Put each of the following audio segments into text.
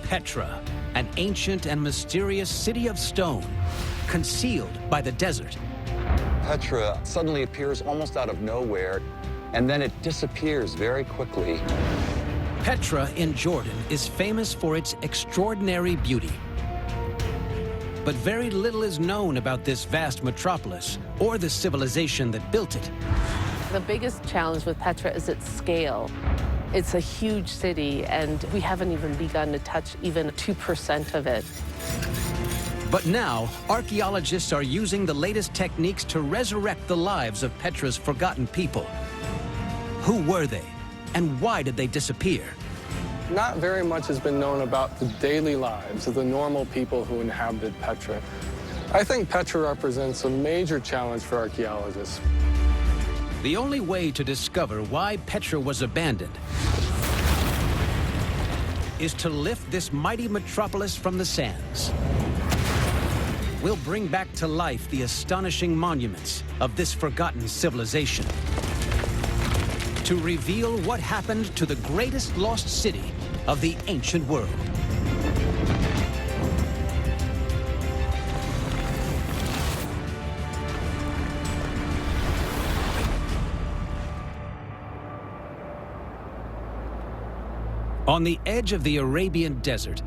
Petra, an ancient and mysterious city of stone, concealed by the desert. Petra suddenly appears almost out of nowhere, and then it disappears very quickly. Petra in Jordan is famous for its extraordinary beauty. But very little is known about this vast metropolis or the civilization that built it. The biggest challenge with Petra is its scale. It's a huge city, and we haven't even begun to touch even 2% of it. But now, archaeologists are using the latest techniques to resurrect the lives of Petra's forgotten people. Who were they, and why did they disappear? Not very much has been known about the daily lives of the normal people who inhabited Petra. I think Petra represents a major challenge for archaeologists. The only way to discover why Petra was abandoned is to lift this mighty metropolis from the sands. We'll bring back to life the astonishing monuments of this forgotten civilization to reveal what happened to the greatest lost city of the ancient world. On the edge of the Arabian desert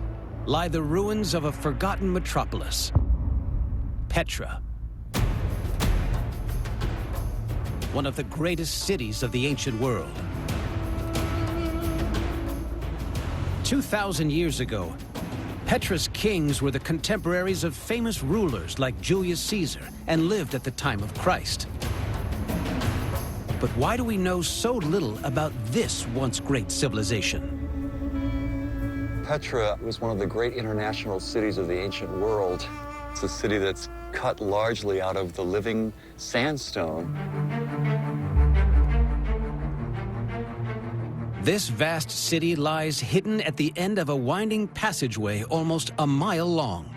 lie the ruins of a forgotten metropolis, Petra, one of the greatest cities of the ancient world. 2,000 years ago, Petra's kings were the contemporaries of famous rulers like Julius Caesar and lived at the time of Christ. But why do we know so little about this once great civilization? Petra was one of the great international cities of the ancient world. It's a city that's cut largely out of the living sandstone. This vast city lies hidden at the end of a winding passageway almost a mile long.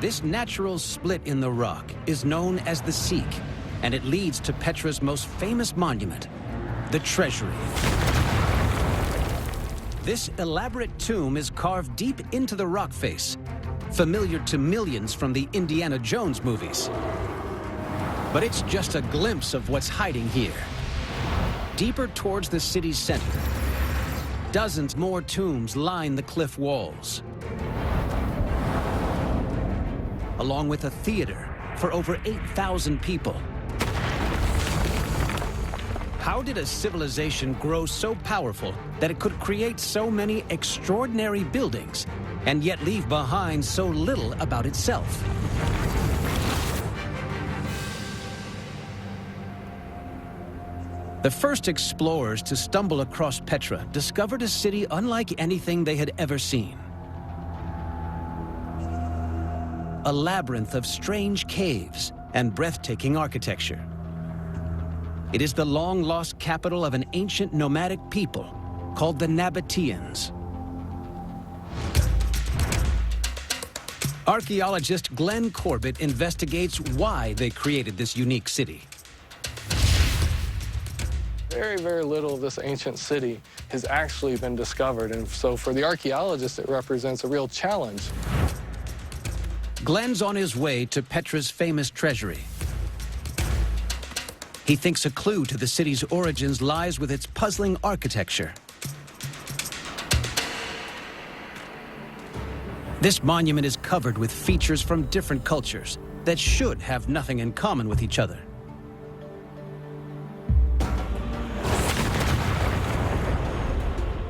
This natural split in the rock is known as the Seek, and it leads to Petra's most famous monument, the Treasury. This elaborate tomb is carved deep into the rock face, familiar to millions from the Indiana Jones movies. But it's just a glimpse of what's hiding here. Deeper towards the city's center, dozens more tombs line the cliff walls, along with a theater for over 8,000 people. How did a civilization grow so powerful that it could create so many extraordinary buildings and yet leave behind so little about itself? The first explorers to stumble across Petra discovered a city unlike anything they had ever seen. A labyrinth of strange caves and breathtaking architecture. It is the long-lost capital of an ancient nomadic people called the Nabateans. Archaeologist Glenn Corbett investigates why they created this unique city. Very, very little of this ancient city has actually been discovered, and so for the archaeologists, it represents a real challenge. Glenn's on his way to Petra's famous treasury. He thinks a clue to the city's origins lies with its puzzling architecture. This monument is covered with features from different cultures that should have nothing in common with each other.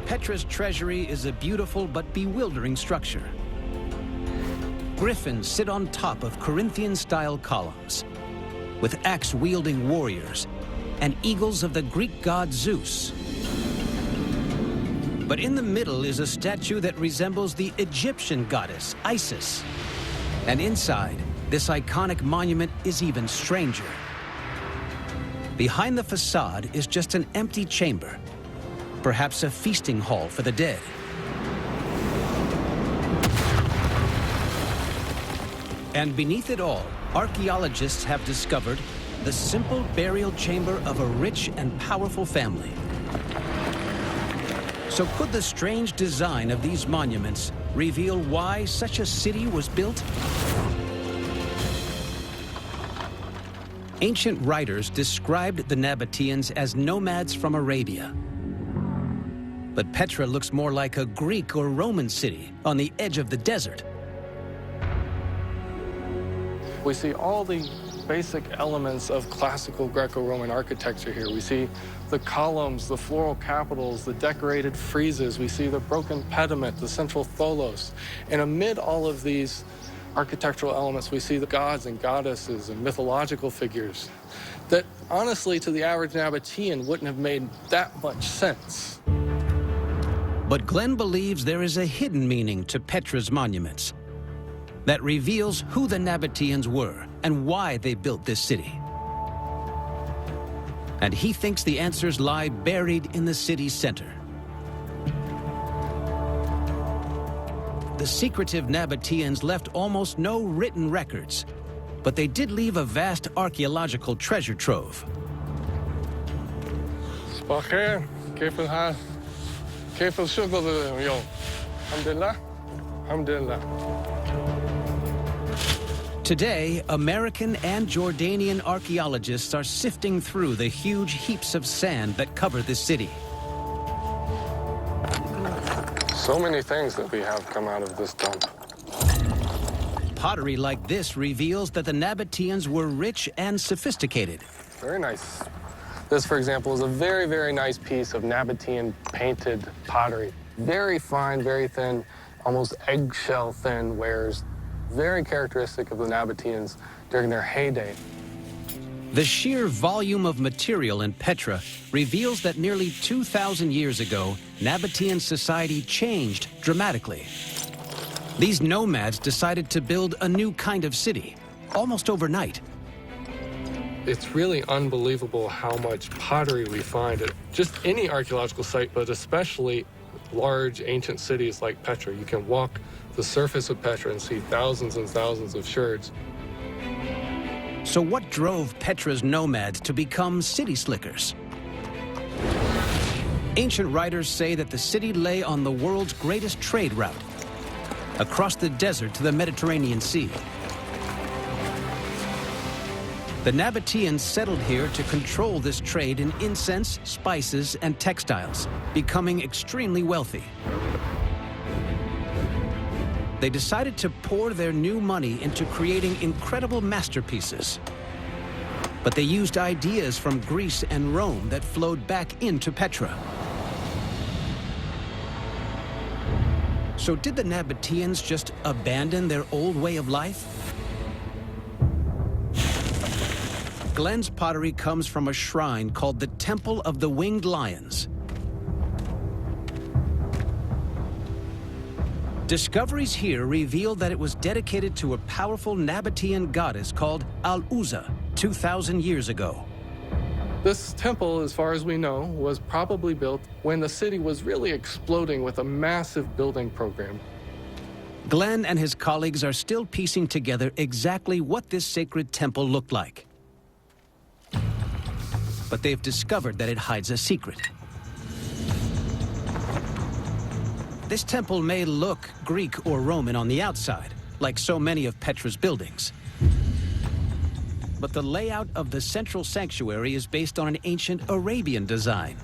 Petra's treasury is a beautiful but bewildering structure. Griffins sit on top of Corinthian-style columns, with axe-wielding warriors and eagles of the Greek god Zeus. But in the middle is a statue that resembles the Egyptian goddess Isis. And inside, this iconic monument is even stranger. Behind the facade is just an empty chamber, perhaps a feasting hall for the dead. And beneath it all, archaeologists have discovered the simple burial chamber of a rich and powerful family. So could the strange design of these monuments reveal why such a city was built? Ancient writers described the Nabateans as nomads from Arabia. But Petra looks more like a Greek or Roman city on the edge of the desert. We see all the basic elements of classical Greco-Roman architecture here. We see the columns, the floral capitals, the decorated friezes. We see the broken pediment, the central tholos. And amid all of these architectural elements, we see the gods and goddesses and mythological figures that, honestly, to the average Nabatean wouldn't have made that much sense. But Glenn believes there is a hidden meaning to Petra's monuments that reveals who the Nabateans were and why they built this city. And he thinks the answers lie buried in the city's center. The secretive Nabateans left almost no written records, but they did leave a vast archaeological treasure trove. صباحخير، كيف الحال؟ كيف الشغل اليوم؟ الحمد لله؟ الحمد لله. Today, American and Jordanian archaeologists are sifting through the huge heaps of sand that cover this city. So many things that we have come out of this dump. Pottery like this reveals that the Nabateans were rich and sophisticated. Very nice. This, for example, is a very, very nice piece of Nabatean painted pottery. Very fine, very thin, almost eggshell thin wares. Very characteristic of the Nabateans during their heyday. The sheer volume of material in Petra reveals that nearly 2,000 years ago, Nabatean society changed dramatically. These nomads decided to build a new kind of city, almost overnight. It's really unbelievable how much pottery we find at just any archaeological site, but especially large ancient cities like Petra. You can walk the surface of Petra and see thousands and thousands of sherds. So what drove Petra's nomads to become city slickers? Ancient writers say that the city lay on the world's greatest trade route, across the desert to the Mediterranean Sea. The Nabateans settled here to control this trade in incense, spices, and textiles, becoming extremely wealthy. They decided to pour their new money into creating incredible masterpieces. But they used ideas from Greece and Rome that flowed back into Petra. So did the Nabateans just abandon their old way of life? Glenn's pottery comes from a shrine called the Temple of the Winged Lions. Discoveries here reveal that it was dedicated to a powerful Nabatean goddess called Al-Uzza 2,000 years ago. This temple, as far as we know, was probably built when the city was really exploding with a massive building program. Glenn and his colleagues are still piecing together exactly what this sacred temple looked like. But they've discovered that it hides a secret. This temple may look Greek or Roman on the outside, like so many of Petra's buildings. But the layout of the central sanctuary is based on an ancient Arabian design.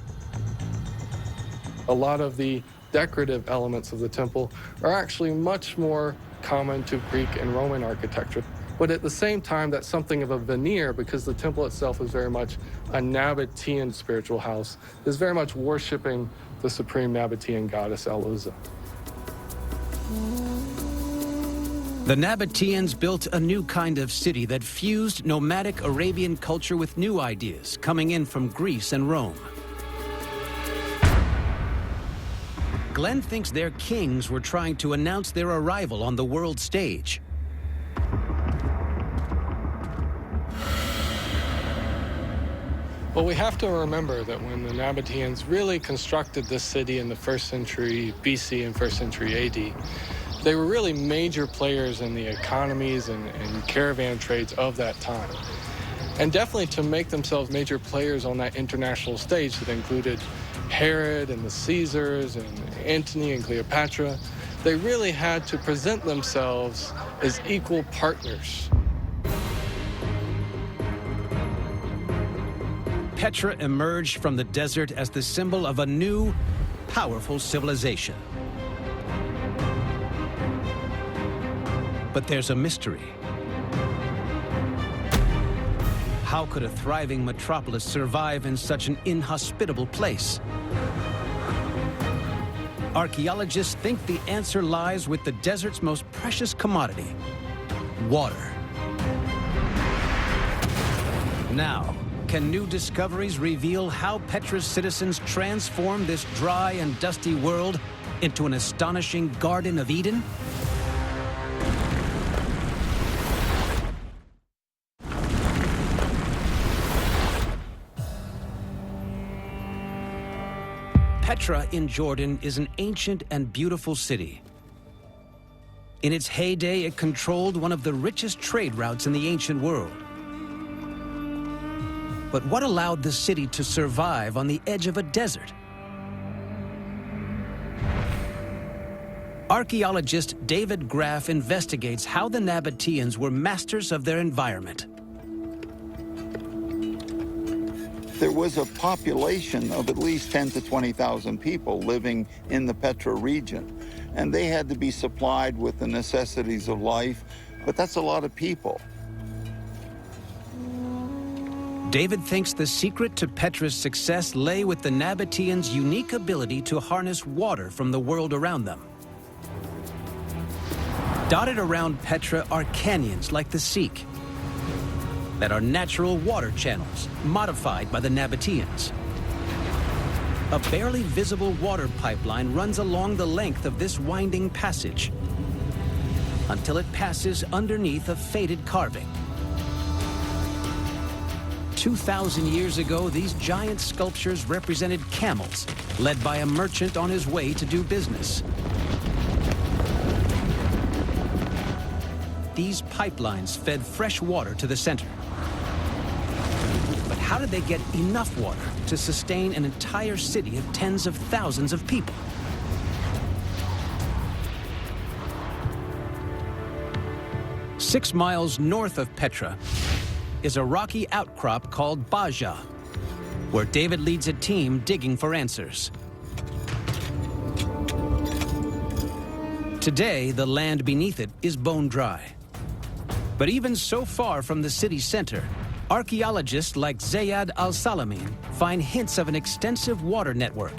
A lot of the decorative elements of the temple are actually much more common to Greek and Roman architecture. But at the same time, that's something of a veneer because the temple itself is very much a Nabatean spiritual house, is very much worshiping the supreme Nabatean goddess Al-Uzza. The Nabateans built a new kind of city that fused nomadic Arabian culture with new ideas coming in from Greece and Rome. Glenn thinks their kings were trying to announce their arrival on the world stage. Well, we have to remember that when the Nabateans really constructed this city in the 1st century BC and 1st century AD, they were really major players in the economies and caravan trades of that time. and definitely to make themselves major players on that international stage that included Herod and the Caesars and Antony and Cleopatra. They really had to present themselves as equal partners. Petra emerged from the desert as the symbol of a new, powerful civilization. But there's a mystery. How could a thriving metropolis survive in such an inhospitable place? Archaeologists think the answer lies with the desert's most precious commodity, water. Now, can new discoveries reveal how Petra's citizens transformed this dry and dusty world into an astonishing Garden of Eden? Petra in Jordan is an ancient and beautiful city. In its heyday, it controlled one of the richest trade routes in the ancient world. But what allowed the city to survive on the edge of a desert? Archaeologist David Graff investigates how the Nabateans were masters of their environment. There was a population of at least 10 to 20,000 people living in the Petra region, and they had to be supplied with the necessities of life, but that's a lot of people. David thinks the secret to Petra's success lay with the Nabateans' unique ability to harness water from the world around them. Dotted around Petra are canyons like the Sikh that are natural water channels modified by the Nabateans. A barely visible water pipeline runs along the length of this winding passage until it passes underneath a faded carving. 2,000 years ago, these giant sculptures represented camels, led by a merchant on his way to do business. These pipelines fed fresh water to the center. But how did they get enough water to sustain an entire city of tens of thousands of people? Six miles north of Petra is a rocky outcrop called Baja, where David leads a team digging for answers. Today, the land beneath it is bone dry. But even so far from the city center, archaeologists like Zayad al-Salamin find hints of an extensive water network.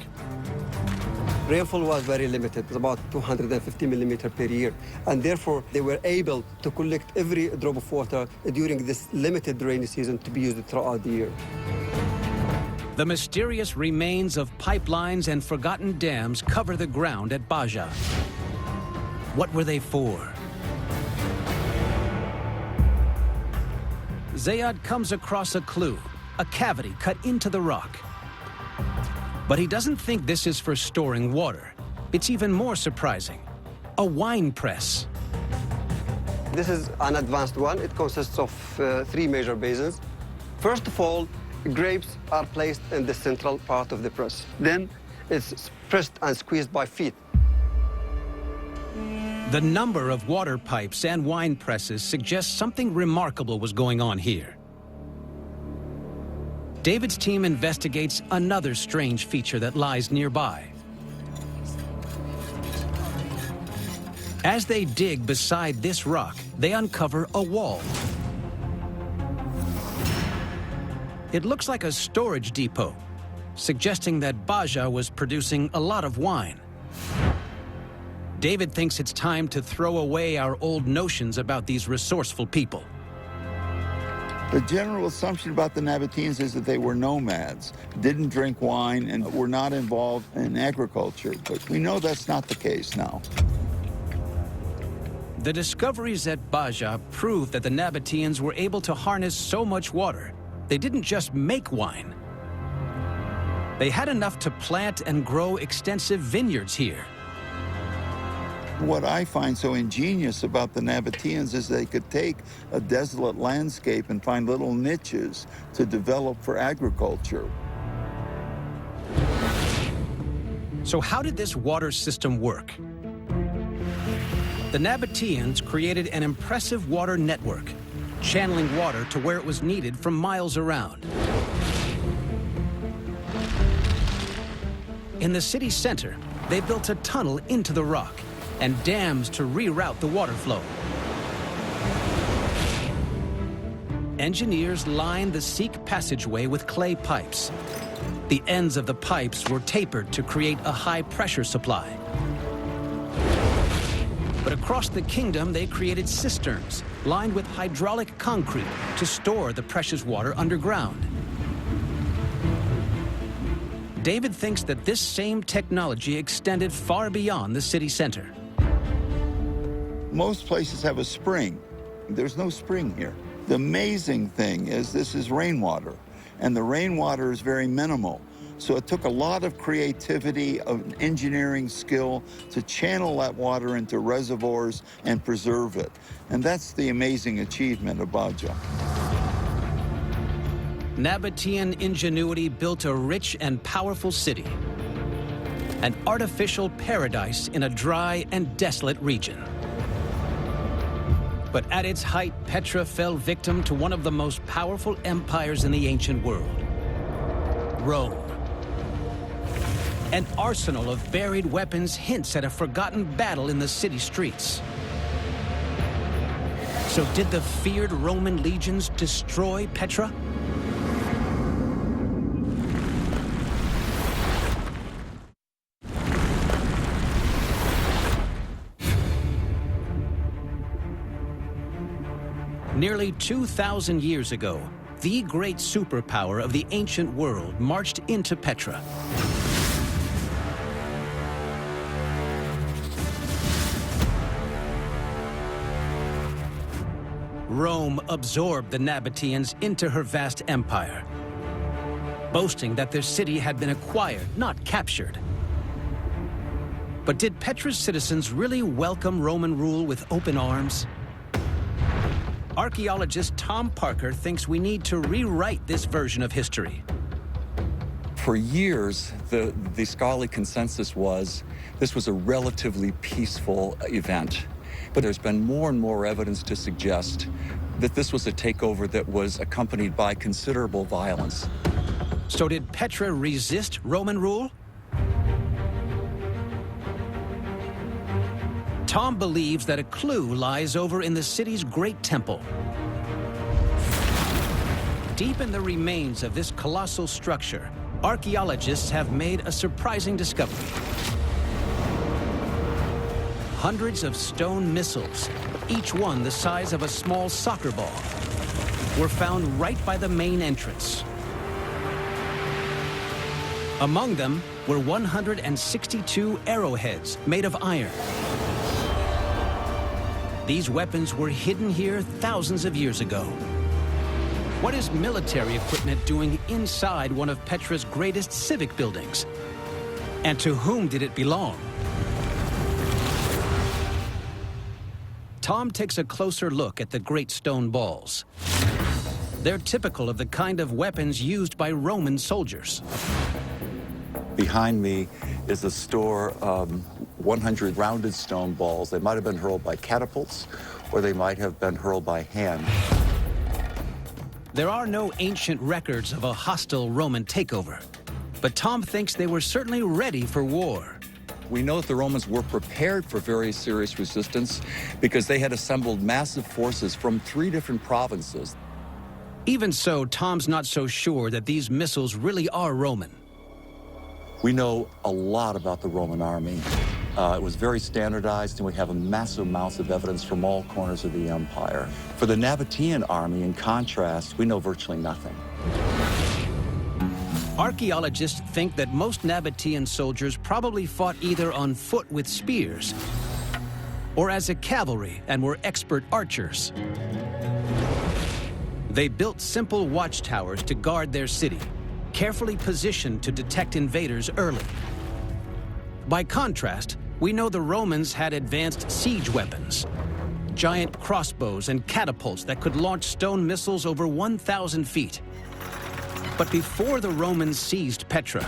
Rainfall was very limited, it was about 250 millimeters per year, and therefore they were able to collect every drop of water during this limited rainy season to be used throughout the year. The mysterious remains of pipelines and forgotten dams cover the ground at Baja. What were they for? Zayad comes across a clue, a cavity cut into the rock. But he doesn't think this is for storing water. It's even more surprising. A wine press. This is an advanced one. It consists of 3 major basins. First of all, grapes are placed in the central part of the press. Then it's pressed and squeezed by feet. The number of water pipes and wine presses suggests something remarkable was going on here. David's team investigates another strange feature that lies nearby. As they dig beside this rock, they uncover a wall. It looks like a storage depot, suggesting that Baja was producing a lot of wine. David thinks it's time to throw away our old notions about these resourceful people. The general assumption about the Nabateans is that they were nomads, didn't drink wine, and were not involved in agriculture. But we know that's not the case now. The discoveries at Baja prove that the Nabateans were able to harness so much water. They didn't just make wine. They had enough to plant and grow extensive vineyards here. What I find so ingenious about the Nabateans is they could take a desolate landscape and find little niches to develop for agriculture. So how did this water system work? The Nabateans created an impressive water network, channeling water to where it was needed from miles around. In the city center, they built a tunnel into the rock and dams to reroute the water flow. Engineers lined the Sikh passageway with clay pipes. The ends of the pipes were tapered to create a high-pressure supply. But across the kingdom, they created cisterns lined with hydraulic concrete to store the precious water underground. David thinks that this same technology extended far beyond the city center. Most places have a spring. There's no spring here. The amazing thing is this is rainwater, and the rainwater is very minimal. So it took a lot of creativity, of engineering skill to channel that water into reservoirs and preserve it. And that's the amazing achievement of Baja. Nabatean ingenuity built a rich and powerful city, an artificial paradise in a dry and desolate region. But at its height, Petra fell victim to one of the most powerful empires in the ancient world, Rome. An arsenal of buried weapons hints at a forgotten battle in the city streets. So did the feared Roman legions destroy Petra? Nearly 2,000 years ago, the great superpower of the ancient world marched into Petra. Rome absorbed the Nabateans into her vast empire, boasting that their city had been acquired, not captured. But did Petra's citizens really welcome Roman rule with open arms? Archaeologist Tom Parker thinks we need to rewrite this version of history. For years, the scholarly consensus was this was a relatively peaceful event. But there's been more and more evidence to suggest that this was a takeover that was accompanied by considerable violence. So did Petra resist Roman rule? Tom believes that a clue lies over in the city's great temple. Deep in the remains of this colossal structure, archaeologists have made a surprising discovery. Hundreds of stone missals, each one the size of a small soccer ball, were found right by the main entrance. Among them were 162 arrowheads made of iron. These weapons were hidden here thousands of years ago. What is military equipment doing inside one of Petra's greatest civic buildings? And to whom did it belong? Tom takes a closer look at the great stone balls. They're typical of the kind of weapons used by Roman soldiers. Behind me is a store of 100 rounded stone balls. They might have been hurled by catapults, or they might have been hurled by hand. There are no ancient records of a hostile Roman takeover, but Tom thinks they were certainly ready for war. We know that the Romans were prepared for very serious resistance because they had assembled massive forces from 3 different provinces. Even so, Tom's not so sure that these missiles really are Roman. We know a lot about the Roman army. It was very standardized, and we have a massive amounts of evidence from all corners of the empire. For the Nabatean army, in contrast, we know virtually nothing. Archaeologists think that most Nabatean soldiers probably fought either on foot with spears or as a cavalry and were expert archers. They built simple watchtowers to guard their city, carefully positioned to detect invaders early. By contrast, we know the Romans had advanced siege weapons, giant crossbows and catapults that could launch stone missiles over 1,000 feet. But before the Romans seized Petra,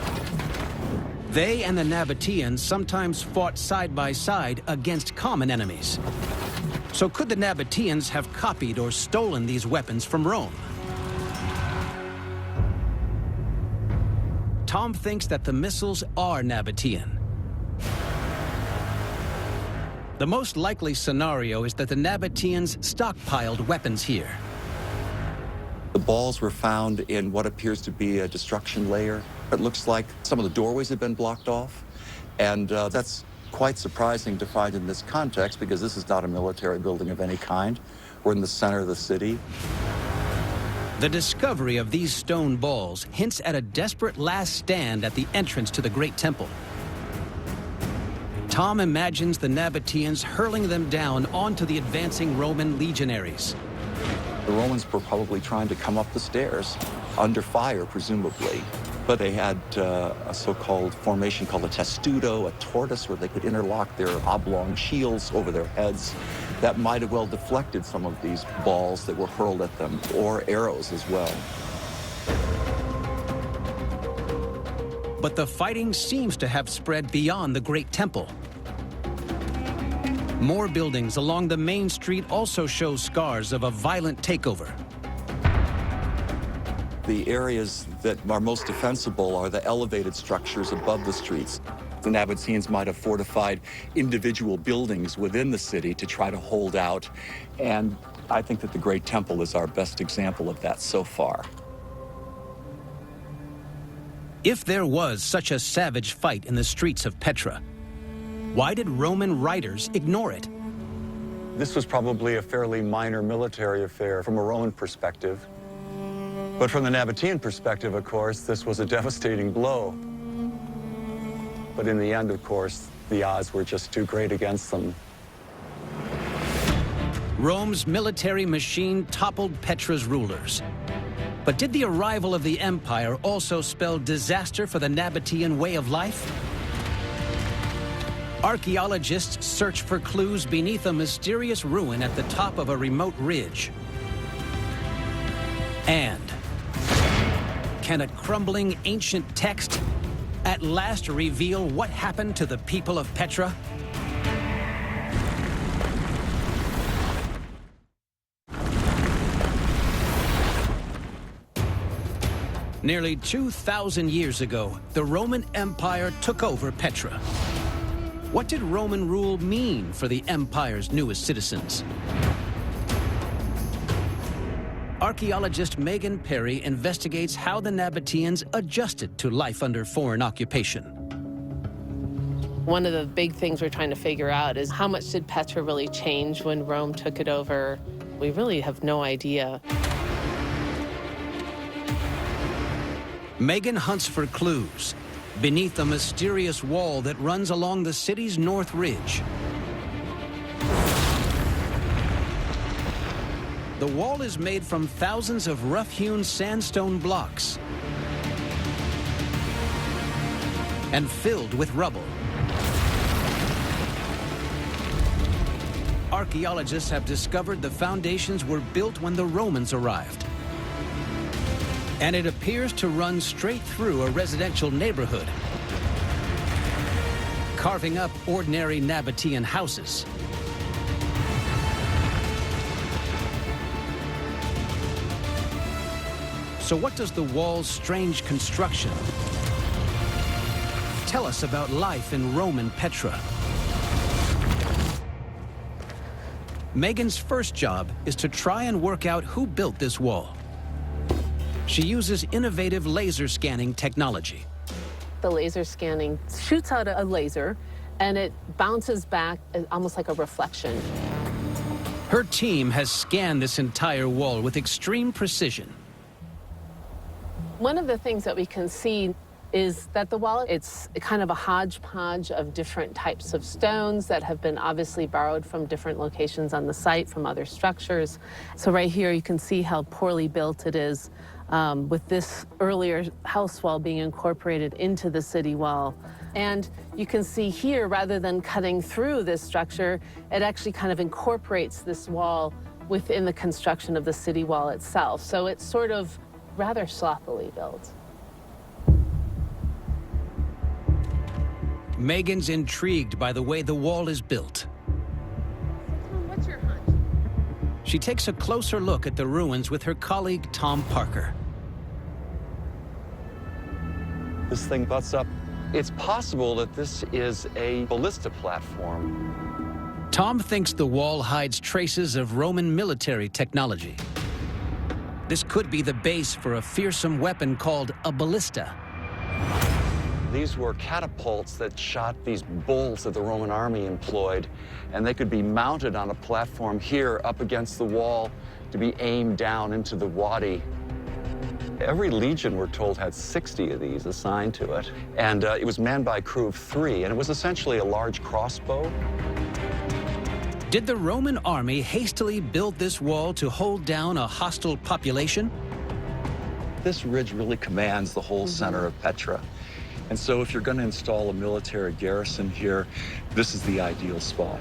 they and the Nabateans sometimes fought side by side against common enemies. So could the Nabateans have copied or stolen these weapons from Rome? Tom thinks that the missiles are Nabatean. The most likely scenario is that the Nabateans stockpiled weapons here. The balls were found in what appears to be a destruction layer. It looks like some of the doorways have been blocked off, and that's quite surprising to find in this context because this is not a military building of any kind. We're in the center of the city. The discovery of these stone balls hints at a desperate last stand at the entrance to the Great Temple. Tom imagines the Nabateans hurling them down onto the advancing Roman legionaries. The Romans were probably trying to come up the stairs, under fire, presumably. But they had a so-called formation called a testudo, a tortoise, where they could interlock their oblong shields over their heads. That might have well deflected some of these balls that were hurled at them, or arrows as well. But the fighting seems to have spread beyond the Great Temple. More buildings along the main street also show scars of a violent takeover. The areas that are most defensible are the elevated structures above the streets. The Nabateans might have fortified individual buildings within the city to try to hold out, and I think that the Great Temple is our best example of that so far. If there was such a savage fight in the streets of Petra, why did Roman writers ignore it? This was probably a fairly minor military affair from a Roman perspective. But from the Nabatean perspective, of course, this was a devastating blow. But in the end, of course, the odds were just too great against them. Rome's military machine toppled Petra's rulers. But did the arrival of the empire also spell disaster for the Nabatean way of life? Archaeologists search for clues beneath a mysterious ruin at the top of a remote ridge. And can a crumbling ancient text at last reveal what happened to the people of Petra? Nearly 2,000 years ago, the Roman Empire took over Petra. What did Roman rule mean for the empire's newest citizens? Archaeologist Megan Perry investigates how the Nabateans adjusted to life under foreign occupation. One of the big things we're trying to figure out is how much did Petra really change when Rome took it over? We really have no idea. Megan hunts for clues beneath a mysterious wall that runs along the city's north ridge. The wall is made from thousands of rough-hewn sandstone blocks and filled with rubble. Archaeologists have discovered the foundations were built when the Romans arrived. And it appears to run straight through a residential neighborhood, carving up ordinary Nabatean houses. So what does the wall's strange construction tell us about life in Roman Petra? Megan's first job is to try and work out who built this wall. She uses innovative laser scanning technology. The laser scanning shoots out a laser, and it bounces back almost like a reflection. Her team has scanned this entire wall with extreme precision. One of the things that we can see is that the wall, it's kind of a hodgepodge of different types of stones that have been obviously borrowed from different locations on the site, from other structures. So right here you can see how poorly built it is. with this earlier house wall being incorporated into the city wall. And you can see here, rather than cutting through this structure, it actually kind of incorporates this wall within the construction of the city wall itself. So it's sort of rather sloppily built. Megan's intrigued by the way the wall is built. Tom, what's your hunch? She takes a closer look at the ruins with her colleague, Tom Parker. This thing butts up. It's possible that this is a ballista platform. Tom thinks the wall hides traces of Roman military technology. This could be the base for a fearsome weapon called a ballista. These were catapults that shot these bolts that the Roman army employed, and they could be mounted on a platform here up against the wall to be aimed down into the wadi. Every legion, we're told, had 60 of these assigned to it, and it was manned by a crew of 3, and it was essentially a large crossbow. Did the Roman army hastily build this wall to hold down a hostile population? This ridge really commands the whole center of Petra. And so if you're going to install a military garrison here, this is the ideal spot.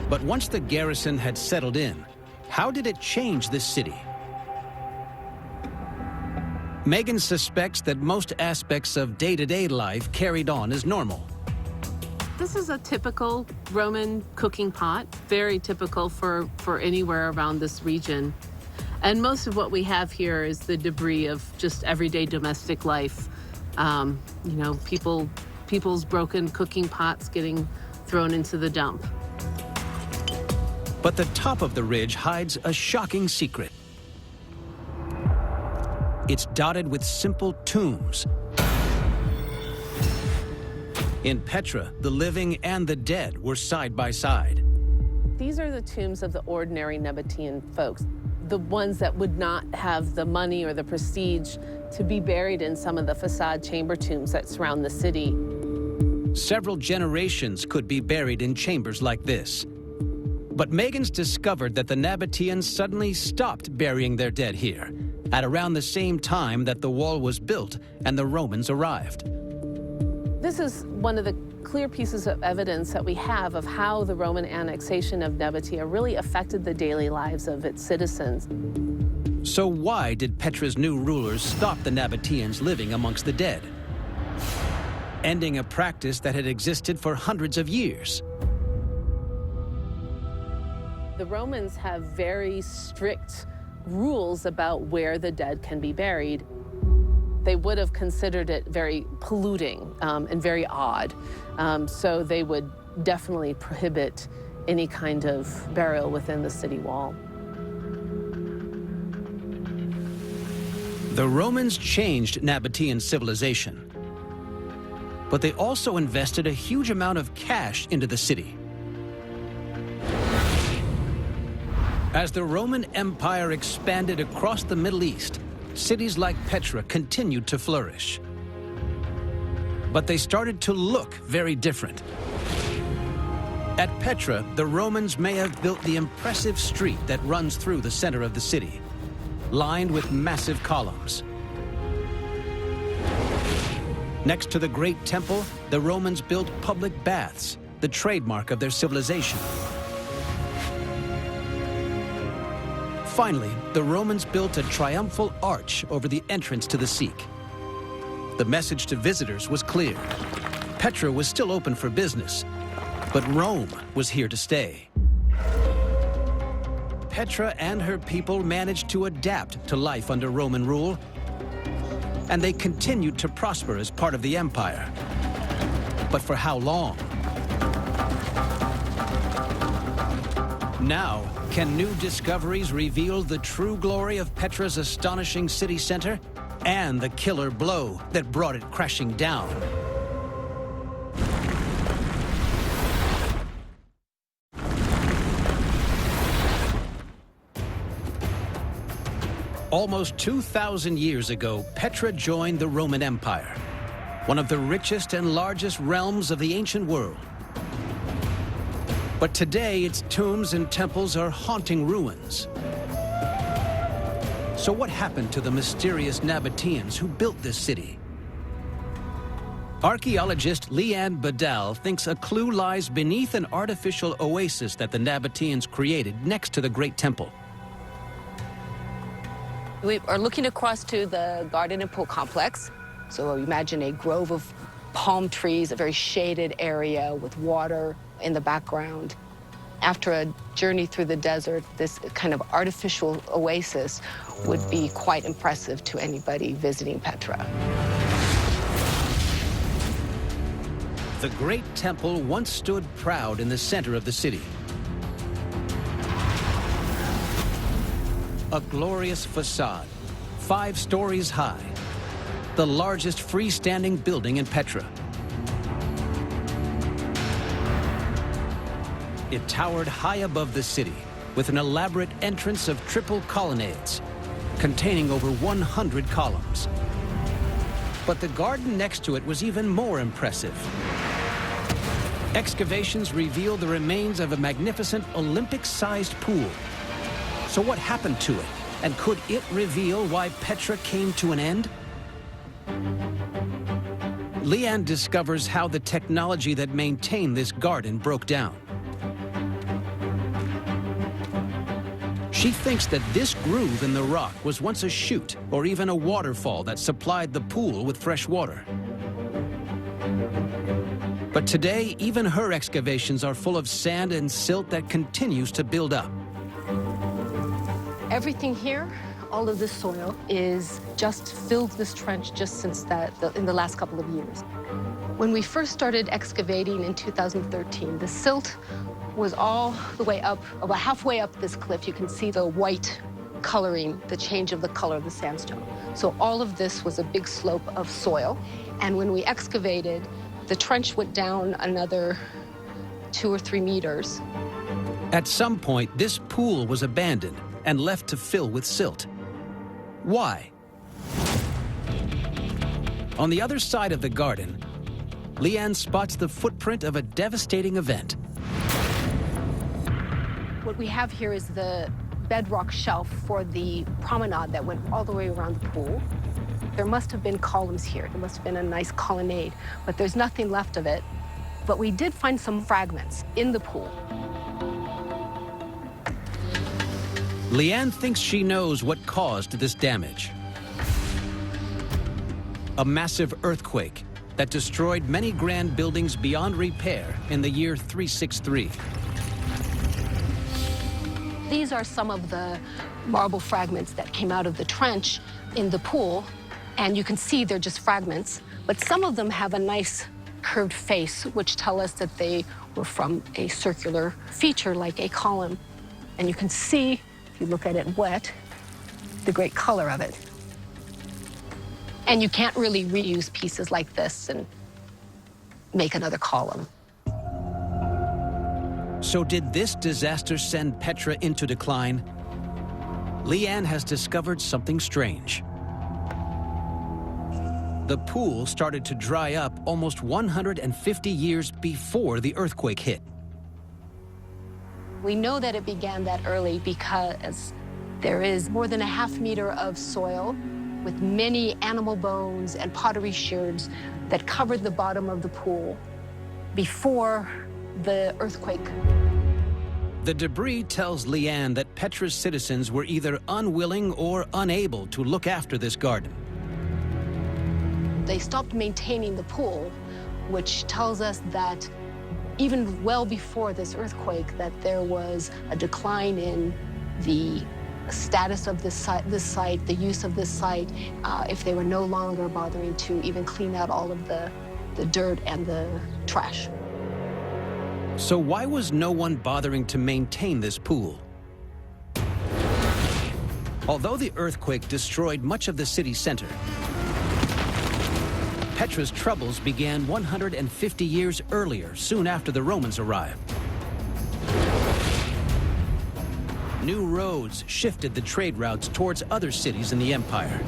But once the garrison had settled in, how did it change this city? Megan suspects that most aspects of day-to-day life carried on as normal. This is a typical Roman cooking pot, very typical for anywhere around this region. And most of what we have here is the debris of just everyday domestic life. You know, people's broken cooking pots getting thrown into the dump. But the top of the ridge hides a shocking secret. It's dotted with simple tombs. In Petra, the living and the dead were side by side. These are the tombs of the ordinary Nabatean folks, the ones that would not have the money or the prestige to be buried in some of the facade chamber tombs that surround the city. Several generations could be buried in chambers like this. But Megan's discovered that the Nabateans suddenly stopped burying their dead here, at around the same time that the wall was built and the Romans arrived. This is one of the clear pieces of evidence that we have of how the Roman annexation of Nabatea really affected the daily lives of its citizens. So why did Petra's new rulers stop the Nabateans living amongst the dead, ending a practice that had existed for hundreds of years? The Romans have very strict rules about where the dead can be buried. They would have considered it very polluting and very odd. So they would definitely prohibit any kind of burial within the city wall. The Romans changed Nabatean civilization, but they also invested a huge amount of cash into the city. As the Roman Empire expanded across the Middle East, cities like Petra continued to flourish. But they started to look very different. At Petra, the Romans may have built the impressive street that runs through the center of the city, lined with massive columns. Next to the Great Temple, the Romans built public baths, the trademark of their civilization. Finally, the Romans built a triumphal arch over the entrance to the Sikh. The message to visitors was clear. Petra was still open for business, but Rome was here to stay. Petra and her people managed to adapt to life under Roman rule, and they continued to prosper as part of the empire. But for how long? Now, can new discoveries reveal the true glory of Petra's astonishing city center and the killer blow that brought it crashing down? Almost 2,000 years ago, Petra joined the Roman Empire, one of the richest and largest realms of the ancient world. But today, its tombs and temples are haunting ruins. So what happened to the mysterious Nabateans who built this city? Archaeologist Leanne Badal thinks a clue lies beneath an artificial oasis that the Nabateans created next to the Great Temple. We are looking across to the garden and pool complex. So imagine a grove of palm trees, a very shaded area with water in the background. After a journey through the desert, this kind of artificial oasis would be quite impressive to anybody visiting Petra. The Great Temple once stood proud in the center of the city. A glorious facade, 5 stories high, the largest freestanding building in Petra. It towered high above the city with an elaborate entrance of triple colonnades containing over 100 columns. But the garden next to it was even more impressive. Excavations revealed the remains of a magnificent Olympic-sized pool. So what happened to it? And could it reveal why Petra came to an end? Leanne discovers how the technology that maintained this garden broke down. She thinks that this groove in the rock was once a chute or even a waterfall that supplied the pool with fresh water. But today, even her excavations are full of sand and silt that continues to build up. Everything here, all of this soil, is just filled this trench just since in the last couple of years. When we first started excavating in 2013, the silt was all the way up, about halfway up this cliff. You can see the white coloring, the change of the color of the sandstone. So all of this was a big slope of soil. And when we excavated, the trench went down another 2 or 3 meters. At some point, this pool was abandoned and left to fill with silt. Why? On the other side of the garden, Leanne spots the footprint of a devastating event. What we have here is the bedrock shelf for the promenade that went all the way around the pool. There must have been columns here. There must have been a nice colonnade, but there's nothing left of it. But we did find some fragments in the pool. Leanne thinks she knows what caused this damage. A massive earthquake that destroyed many grand buildings beyond repair in the year 363. These are some of the marble fragments that came out of the trench in the pool. And you can see they're just fragments, but some of them have a nice curved face, which tell us that they were from a circular feature like a column. And you can see, if you look at it wet, the great color of it. And you can't really reuse pieces like this and make another column. So did this disaster send Petra into decline? Leanne has discovered something strange. The pool started to dry up almost 150 years before the earthquake hit. We know that it began that early because there is more than a half meter of soil with many animal bones and pottery sherds that covered the bottom of the pool before the earthquake. The debris tells Leanne that Petra's citizens were either unwilling or unable to look after this garden. They stopped maintaining the pool, which tells us that even well before this earthquake, that there was a decline in the status of this site, the use of this site, if they were no longer bothering to even clean out all of the dirt and the trash. So why was no one bothering to maintain this pool? Although the earthquake destroyed much of the city center, Petra's troubles began 150 years earlier, soon after the Romans arrived. New roads shifted the trade routes towards other cities in the empire,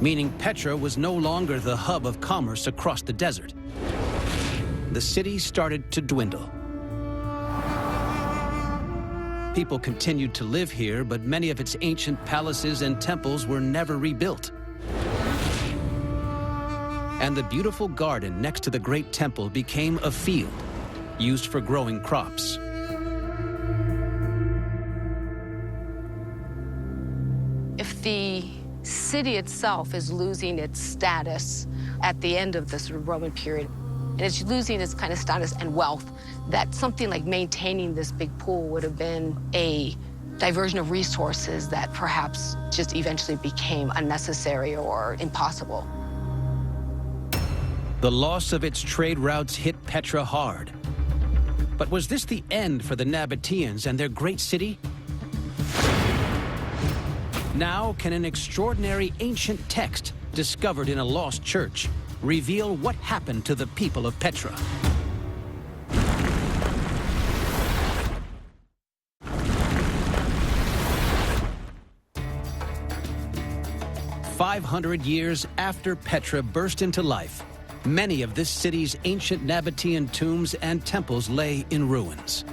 meaning Petra was no longer the hub of commerce across the desert. The city started to dwindle. People continued to live here, but many of its ancient palaces and temples were never rebuilt. And the beautiful garden next to the great temple became a field used for growing crops. If the city itself is losing its status at the end of this Roman period, and it's losing its kind of status and wealth, that something like maintaining this big pool would have been a diversion of resources that perhaps just eventually became unnecessary or impossible. The loss of its trade routes hit Petra hard. But was this the end for the Nabateans and their great city? Now, can an extraordinary ancient text discovered in a lost church reveal what happened to the people of Petra? 500 years after Petra burst into life, many of this city's ancient Nabatean tombs and temples lay in ruins.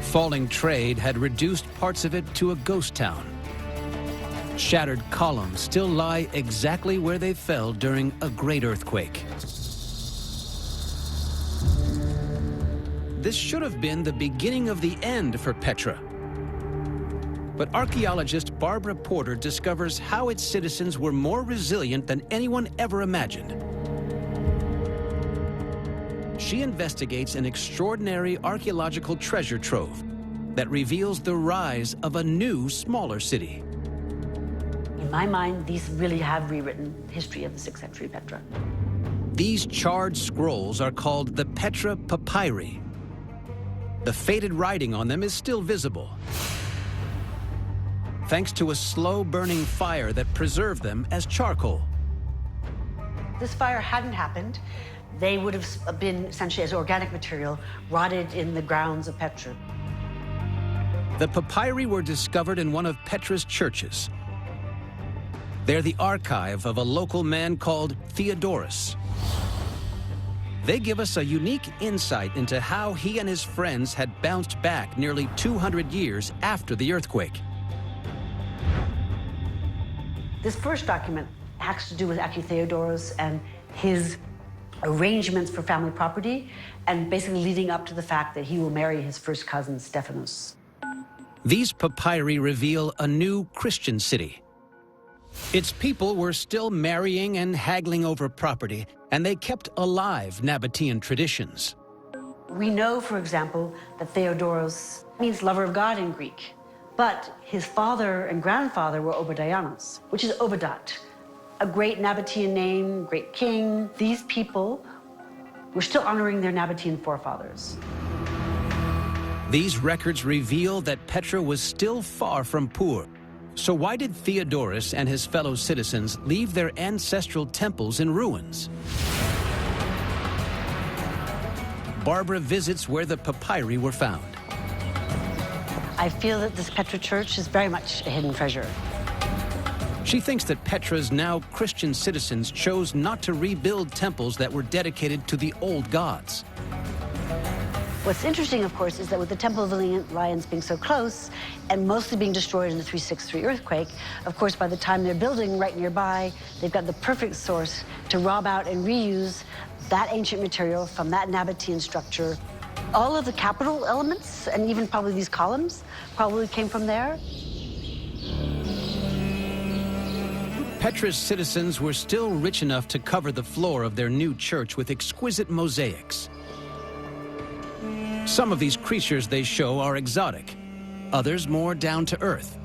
Falling trade had reduced parts of it to a ghost town. Shattered columns still lie exactly where they fell during a great earthquake. This should have been the beginning of the end for Petra. But archaeologist Barbara Porter discovers how its citizens were more resilient than anyone ever imagined. She investigates an extraordinary archaeological treasure trove that reveals the rise of a new, smaller city. In my mind, these really have rewritten the history of the 6th century Petra. These charred scrolls are called the Petra papyri. The faded writing on them is still visible, thanks to a slow-burning fire that preserved them as charcoal. This fire hadn't happened, they would have been essentially as organic material rotted in the grounds of Petra. The papyri were discovered in one of Petra's churches. They're the archive of a local man called Theodorus. They give us a unique insight into how he and his friends had bounced back nearly 200 years after the earthquake. This first document has to do with actually Theodorus and his arrangements for family property, and basically leading up to the fact that he will marry his first cousin, Stephanus. These papyri reveal a new Christian city. Its people were still marrying and haggling over property, and they kept alive Nabatean traditions. We know, for example, that Theodorus means lover of God in Greek, but his father and grandfather were Obadianos, which is Obadat, a great Nabatean name, great king. These people were still honoring their Nabatean forefathers. These records reveal that Petra was still far from poor. So why did Theodorus and his fellow citizens leave their ancestral temples in ruins? Barbara visits where the papyri were found. I feel that this Petra church is very much a hidden treasure. She thinks that Petra's now Christian citizens chose not to rebuild temples that were dedicated to the old gods. What's interesting, of course, is that with the Temple of the Lions being so close and mostly being destroyed in the 363 earthquake, of course, by the time they're building right nearby, they've got the perfect source to rob out and reuse that ancient material from that Nabatean structure. All of the capital elements, and even probably these columns, probably came from there. Petra's citizens were still rich enough to cover the floor of their new church with exquisite mosaics. Some of these creatures they show are exotic, others more down to earth.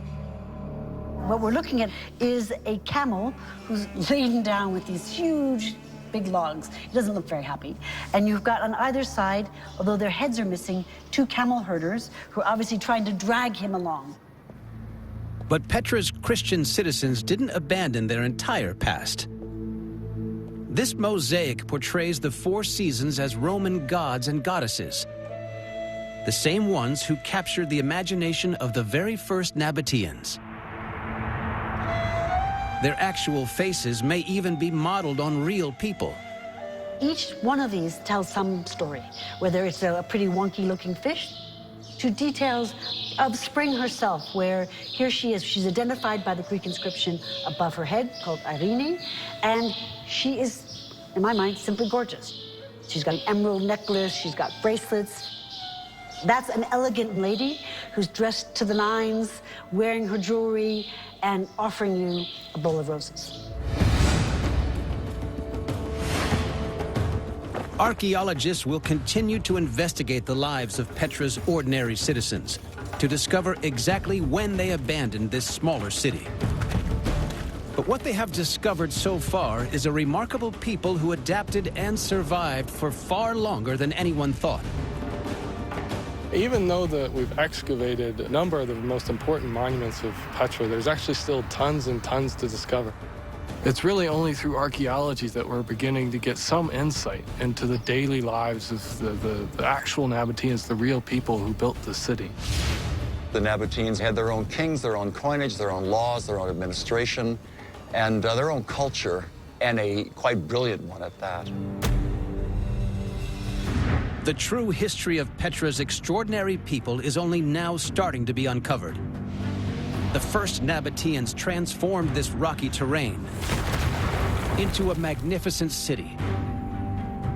What we're looking at is a camel who's laden down with these huge, big logs. He doesn't look very happy. And you've got on either side, although their heads are missing, 2 camel herders who are obviously trying to drag him along. But Petra's Christian citizens didn't abandon their entire past. This mosaic portrays the 4 seasons as Roman gods and goddesses, the same ones who captured the imagination of the very first Nabateans. Their actual faces may even be modeled on real people. Each one of these tells some story, whether it's a pretty wonky-looking fish, to details of spring herself, where here she is. She's identified by the Greek inscription above her head, called Irene, and she is, in my mind, simply gorgeous. She's got an emerald necklace, she's got bracelets. That's an elegant lady who's dressed to the nines, wearing her jewelry, and offering you a bowl of roses. Archaeologists will continue to investigate the lives of Petra's ordinary citizens to discover exactly when they abandoned this smaller city. But what they have discovered so far is a remarkable people who adapted and survived for far longer than anyone thought. Even though we've excavated a number of the most important monuments of Petra, there's actually still tons and tons to discover. It's really only through archaeology that we're beginning to get some insight into the daily lives of the actual Nabateans, the real people who built the city. The Nabateans had their own kings, their own coinage, their own laws, their own administration, and their own culture, and a quite brilliant one at that. The true history of Petra's extraordinary people is only now starting to be uncovered. The first Nabateans transformed this rocky terrain into a magnificent city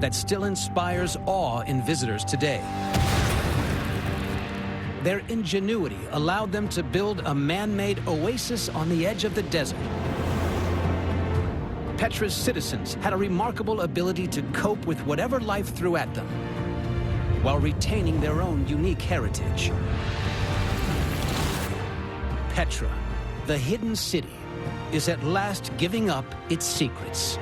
that still inspires awe in visitors today. Their ingenuity allowed them to build a man-made oasis on the edge of the desert. Petra's citizens had a remarkable ability to cope with whatever life threw at them, while retaining their own unique heritage. Petra, the hidden city, is at last giving up its secrets.